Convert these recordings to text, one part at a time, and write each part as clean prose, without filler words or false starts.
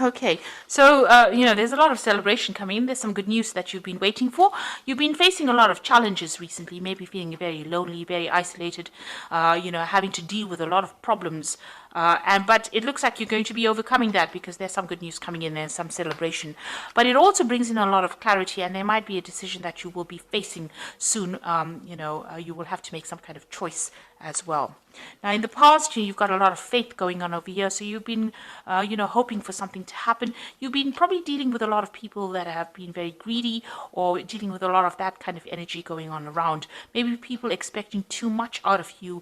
Okay, so there's a lot of celebration coming in. There's some good news that you've been waiting for. You've been facing a lot of challenges recently, maybe feeling very lonely, very isolated, having to deal with a lot of problems. But it looks like you're going to be overcoming that because there's some good news coming in and some celebration. But it also brings in a lot of clarity, and there might be a decision that you will be facing soon. You will have to make some kind of choice as well. Now, in the past, you've got a lot of faith going on over here, so you've been, hoping for something to happen. You've been probably dealing with a lot of people that have been very greedy, or dealing with a lot of that kind of energy going on around. Maybe people expecting too much out of you,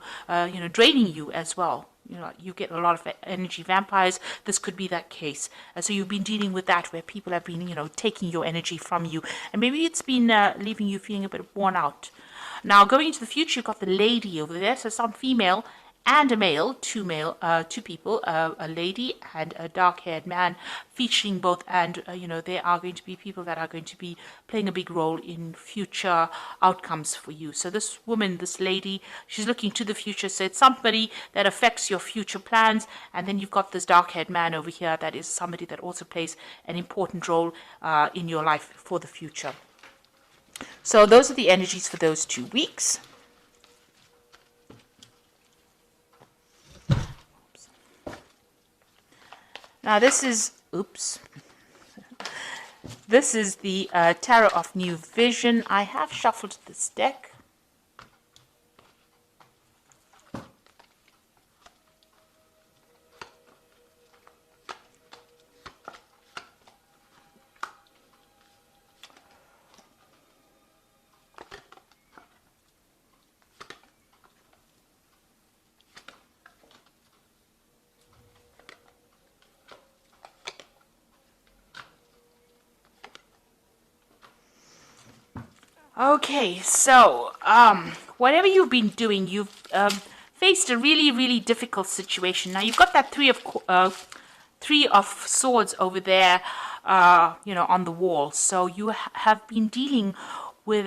draining you as well. You get a lot of energy vampires. This could be that case. So you've been dealing with that where people have been, taking your energy from you. And maybe it's been leaving you feeling a bit worn out. Now, going into the future, you've got the lady over there. So some female and a male, two people, a lady and a dark-haired man, featuring both. And, they are going to be people that are going to be playing a big role in future outcomes for you. So this woman, this lady, she's looking to the future. So it's somebody that affects your future plans. And then you've got this dark-haired man over here that is somebody that also plays an important role in your life for the future. So those are the energies for those 2 weeks. Now this is the Tarot of New Vision. I have shuffled this deck. Okay, so whatever you've been doing, you've faced a really, really difficult situation. Now you've got that three of swords over there, on the wall. So you have been dealing with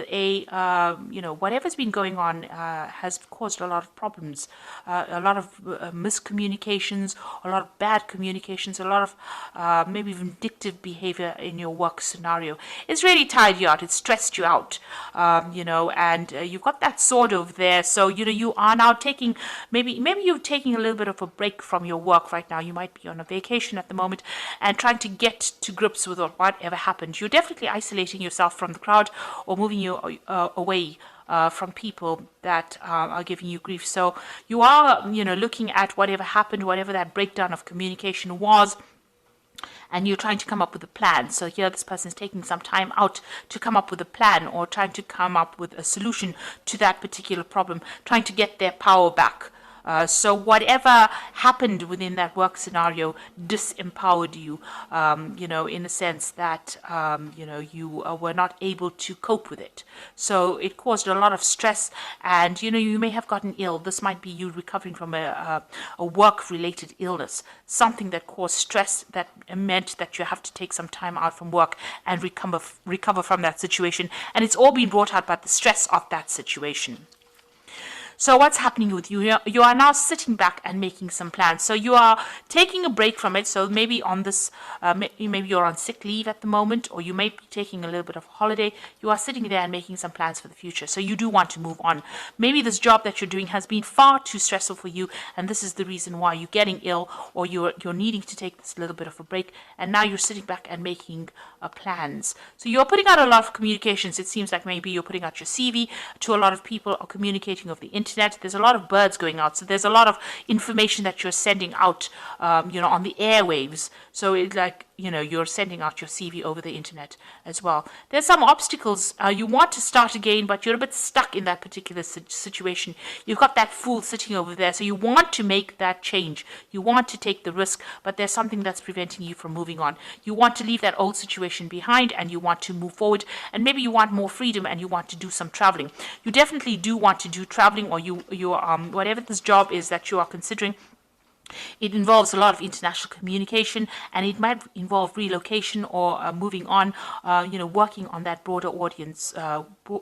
whatever's been going on has caused a lot of problems, a lot of miscommunications, a lot of bad communications, a lot of maybe vindictive behavior in your work scenario. It's really tired you out. It's stressed you out, and you've got that sword over there. So, you are now taking, maybe you're taking a little bit of a break from your work right now. You might be on a vacation at the moment and trying to get to grips with whatever happened. You're definitely isolating yourself from the crowd or moving you away from people that are giving you grief. So you are, looking at whatever happened, whatever that breakdown of communication was, and you're trying to come up with a plan. So here this person is taking some time out to come up with a plan or trying to come up with a solution to that particular problem, trying to get their power back. So whatever happened within that work scenario disempowered you, in the sense that, you were not able to cope with it. So it caused a lot of stress and, you may have gotten ill. This might be you recovering from a work-related illness, something that caused stress that meant that you have to take some time out from work and recover from that situation. And it's all been brought out by the stress of that situation. So what's happening with you? You are now sitting back and making some plans. So you are taking a break from it. So maybe on this, maybe you're on sick leave at the moment, or you may be taking a little bit of holiday. You are sitting there and making some plans for the future. So you do want to move on. Maybe this job that you're doing has been far too stressful for you, and this is the reason why you're getting ill, or you're needing to take this little bit of a break. And now you're sitting back and making plans. So you're putting out a lot of communications. It seems like maybe you're putting out your CV to a lot of people, or communicating over the internet. There's a lot of birds going out. So there's a lot of information that you're sending out, on the airwaves. So it's like, you're sending out your CV over the internet as well. There's some obstacles. You want to start again, but you're a bit stuck in that particular situation. You've got that fool sitting over there. So you want to make that change. You want to take the risk, but there's something that's preventing you from moving on. You want to leave that old situation behind and you want to move forward, and maybe you want more freedom and you want to do some traveling. You definitely do want to do traveling, or you whatever this job is that you are considering, It involves a lot of international communication, and it might involve relocation or moving on, working on that broader audience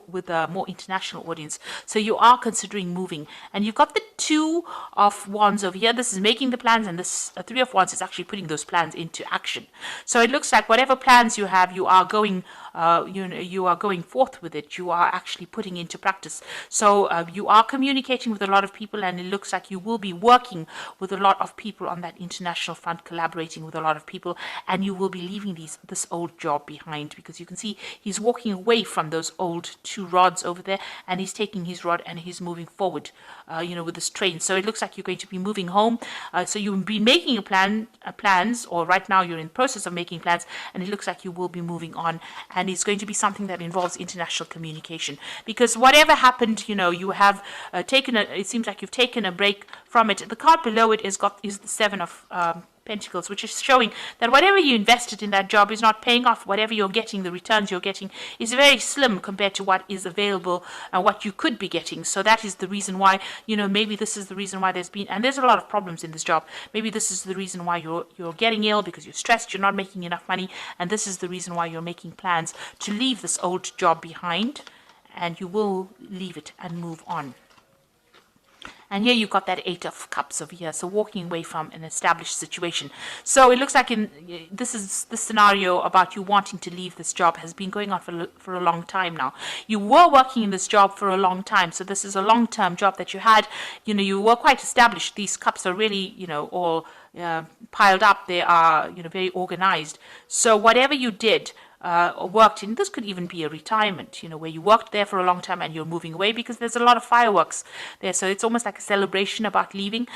with a more international audience. So you are considering moving, and you've got the Two of Wands over here. This is making the plans, and this Three of Wands is actually putting those plans into action. So it looks like whatever plans you have, you are going you are going forth with it. You are actually putting into practice. So you are communicating with a lot of people, and it looks like you will be working with a lot of people on that international front, collaborating with a lot of people, and you will be leaving this old job behind, because you can see he's walking away from those old two rods over there, and he's taking his rod and he's moving forward, with this train. So it looks like you're going to be moving home. So you've been making plans, or right now you're in the process of making plans, and it looks like you will be moving on, and it's going to be something that involves international communication, because whatever happened, you have it seems like you've taken a break from it. The card below it is the Seven of Pentacles, which is showing that whatever you invested in that job is not paying off. Whatever you're getting, the returns you're getting is very slim compared to what is available and what you could be getting. So that is the reason why, maybe this is the reason why there's a lot of problems in this job. Maybe this is the reason why you're getting ill, because you're stressed, you're not making enough money, and this is the reason why you're making plans to leave this old job behind, and you will leave it and move on. And here you've got that Eight of Cups over here, so walking away from an established situation. So it looks like this scenario about you wanting to leave this job has been going on for a long time now. You were working in this job for a long time, so this is a long-term job that you had. You were quite established. These cups are really, all piled up. They are, very organized. So whatever you did, worked in, this could even be a retirement, where you worked there for a long time and you're moving away, because there's a lot of fireworks there. So it's almost like a celebration about leaving.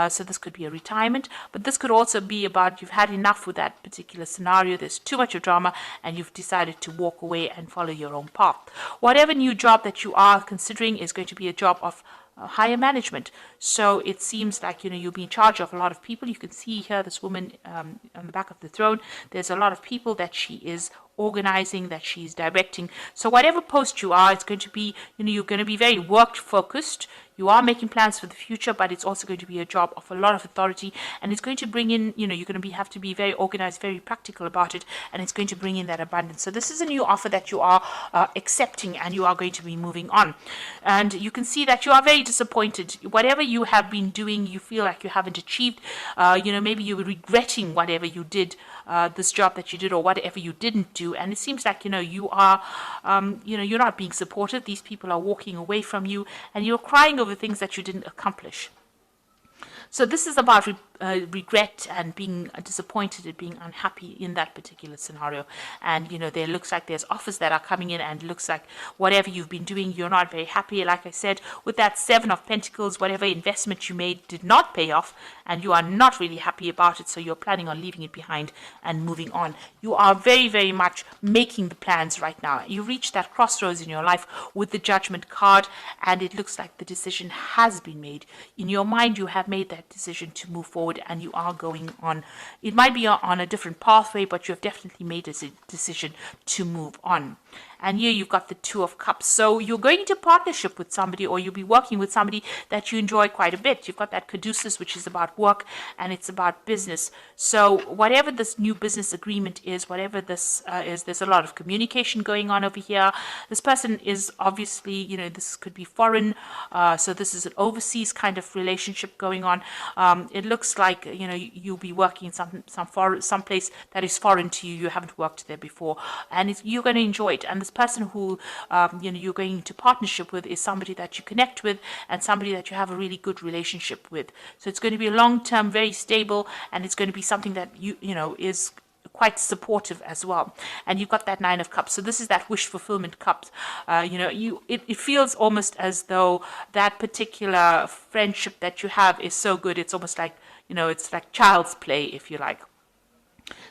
So this could be a retirement, but this could also be about you've had enough with that particular scenario. There's too much of drama, and you've decided to walk away and follow your own path. Whatever new job that you are considering is going to be a job of higher management. So it seems like, you'll be in charge of a lot of people. You can see here this woman on the back of the throne. There's a lot of people that she is organizing, that she's directing. So whatever post you are, it's going to be, you're going to be very work focused. You are making plans for the future, but it's also going to be a job of a lot of authority, and it's going to bring in, you're going to have to be very organized, very practical about it, and it's going to bring in that abundance. So this is a new offer that you are accepting, and you are going to be moving on. And you can see that you are very disappointed. Whatever you have been doing, you feel like you haven't achieved. Maybe you were regretting whatever you did, this job that you did, or whatever you didn't do. And it seems like, you are, you're not being supported. These people are walking away from you, and you're crying over things that you didn't accomplish. So this is about regret and being disappointed and being unhappy in that particular scenario. And, there looks like there's offers that are coming in, and looks like whatever you've been doing, you're not very happy. Like I said, with that Seven of Pentacles, whatever investment you made did not pay off, and you are not really happy about it. So you're planning on leaving it behind and moving on. You are very, very much making the plans right now. You reach that crossroads in your life with the Judgment card, and it looks like the decision has been made. In your mind, you have made that decision to move forward, and you are going on. It might be on a different pathway, but you have definitely made a decision to move on. And here you've got the Two of Cups. So you're going into partnership with somebody, or you'll be working with somebody that you enjoy quite a bit. You've got that Caduceus, which is about work, and it's about business. So whatever this new business agreement is, whatever this is, there's a lot of communication going on over here. This person is obviously, this could be foreign. So this is an overseas kind of relationship going on. It looks like, you'll be working in some place that is foreign to you. You haven't worked there before, and you're going to enjoy it. And this person who you're going into partnership with is somebody that you connect with, and somebody that you have a really good relationship with. So it's going to be long-term, very stable, and it's going to be something that is quite supportive as well. And you've got that Nine of Cups. So this is that wish fulfillment cup. It feels almost as though that particular friendship that you have is so good. It's almost like, it's like child's play, if you like.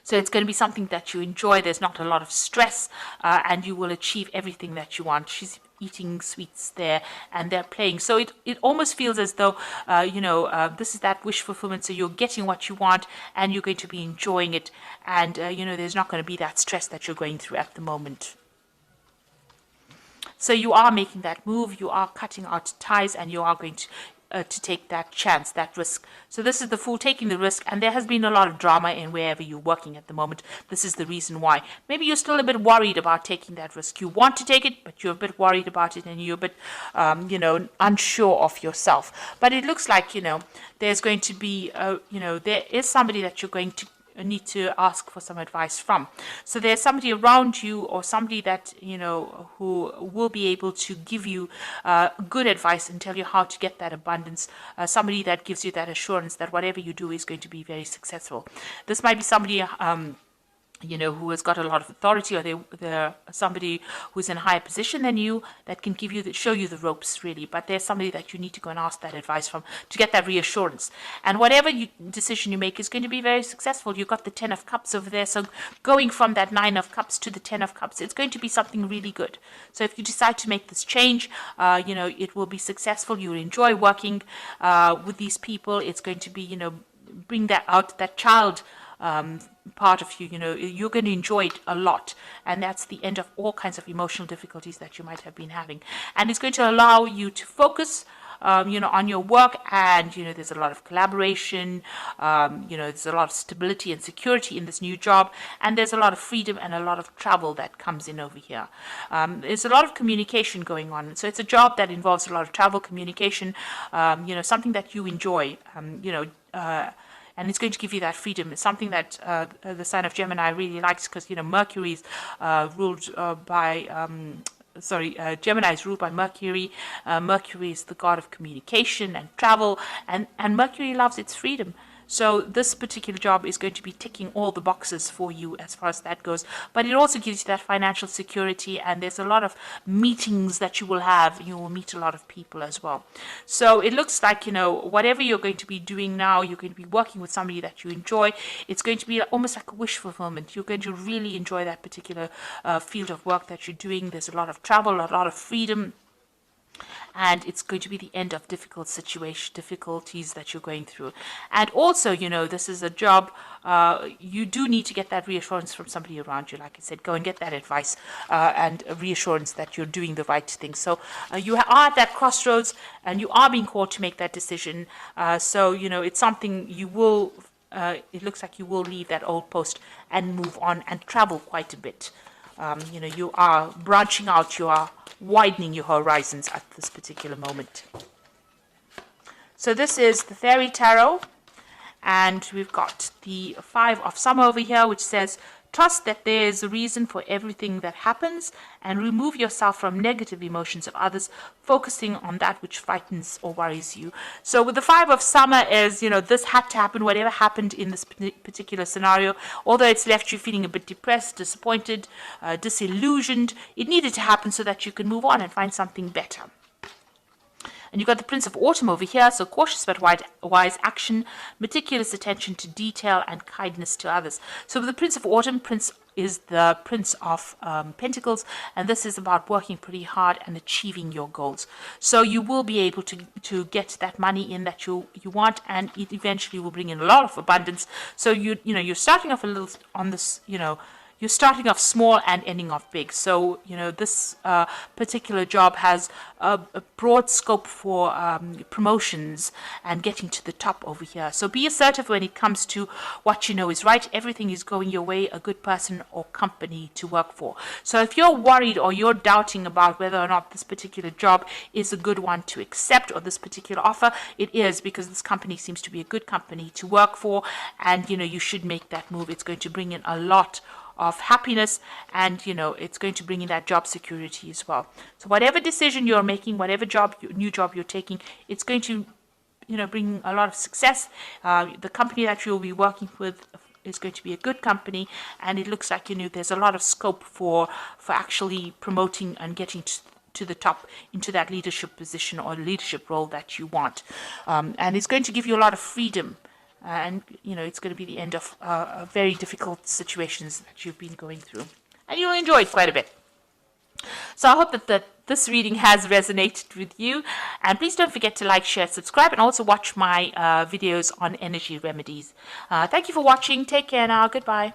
So it's going to be something that you enjoy. There's not a lot of stress, and you will achieve everything that you want. She's eating sweets there, and they're playing. So it almost feels as though, this is that wish fulfillment. So you're getting what you want, and you're going to be enjoying it. And, there's not going to be that stress that you're going through at the moment. So you are making that move, you are cutting out ties, and you are going to to take that chance, that risk. So this is the Fool taking the risk, and there has been a lot of drama in wherever you're working at the moment. This is the reason why. Maybe you're still a bit worried about taking that risk. You want to take it, but you're a bit worried about it, and you're a bit, unsure of yourself. But it looks like, there's going to be, there is somebody that you're going to need to ask for some advice from. So there's somebody around you, or somebody that who will be able to give you good advice and tell you how to get that abundance, somebody that gives you that assurance that whatever you do is going to be very successful. This might be somebody who has got a lot of authority, or they're somebody who's in a higher position than you that can show you the ropes, really. But there's somebody that you need to go and ask that advice from to get that reassurance. And whatever decision you make is going to be very successful. You've got the 10 of Cups over there. So going from that 9 of Cups to the 10 of Cups, it's going to be something really good. So if you decide to make this change, it will be successful. You'll enjoy working with these people. It's going to be, bring that out, that child part of you, you're going to enjoy it a lot, and that's the end of all kinds of emotional difficulties that you might have been having, and it's going to allow you to focus on your work, and there's a lot of collaboration, there's a lot of stability and security in this new job, and there's a lot of freedom and a lot of travel that comes in over here. There's a lot of communication going on, so it's a job that involves a lot of travel, communication, something that you enjoy, and it's going to give you that freedom. It's something that the sign of Gemini really likes, because Mercury is ruled by Gemini is ruled by Mercury. Mercury is the god of communication and travel, and Mercury loves its freedom. So this particular job is going to be ticking all the boxes for you as far as that goes. But it also gives you that financial security, and there's a lot of meetings that you will have. You will meet a lot of people as well. So it looks like, whatever you're going to be doing now, you're going to be working with somebody that you enjoy. It's going to be almost like a wish fulfillment. You're going to really enjoy that particular field of work that you're doing. There's a lot of travel, a lot of freedom. And it's going to be the end of difficulties that you're going through. And also, this is a job, you do need to get that reassurance from somebody around you. Like I said, go and get that advice and a reassurance that you're doing the right thing. So you are at that crossroads, and you are being called to make that decision. So, it's something you will, it looks like you will leave that old post and move on and travel quite a bit. You are branching out, you are widening your horizons at this particular moment. So this is the Fairy Tarot, and we've got the 5 of Summer over here, which says, trust that there is a reason for everything that happens, and remove yourself from negative emotions of others, focusing on that which frightens or worries you. So with the 5 of Summer is, this had to happen, whatever happened in this particular scenario, although it's left you feeling a bit depressed, disappointed, disillusioned, it needed to happen so that you can move on and find something better. And you've got the Prince of Autumn over here, so cautious but wise action, meticulous attention to detail, and kindness to others. So with the Prince of Autumn, Prince is the Prince of Pentacles, and this is about working pretty hard and achieving your goals. So you will be able to get that money in that you want, and it eventually will bring in a lot of abundance. So you're starting off a little on this, you're starting off small and ending off big. So, this particular job has a broad scope for promotions and getting to the top over here. So be assertive when it comes to what you know is right. Everything is going your way, a good person or company to work for. So if you're worried or you're doubting about whether or not this particular job is a good one to accept, or this particular offer, it is, because this company seems to be a good company to work for, and, you should make that move. It's going to bring in a lot of happiness, and it's going to bring in that job security as well. So whatever decision you're making, whatever new job you're taking, it's going to bring a lot of success. The company that you'll be working with is going to be a good company, and it looks like there's a lot of scope for actually promoting and getting to the top into that leadership position or leadership role that you want, and it's going to give you a lot of freedom. And, it's going to be the end of very difficult situations that you've been going through. And you'll enjoy it quite a bit. So I hope that this reading has resonated with you. And please don't forget to like, share, subscribe, and also watch my videos on energy remedies. Thank you for watching. Take care now. Goodbye.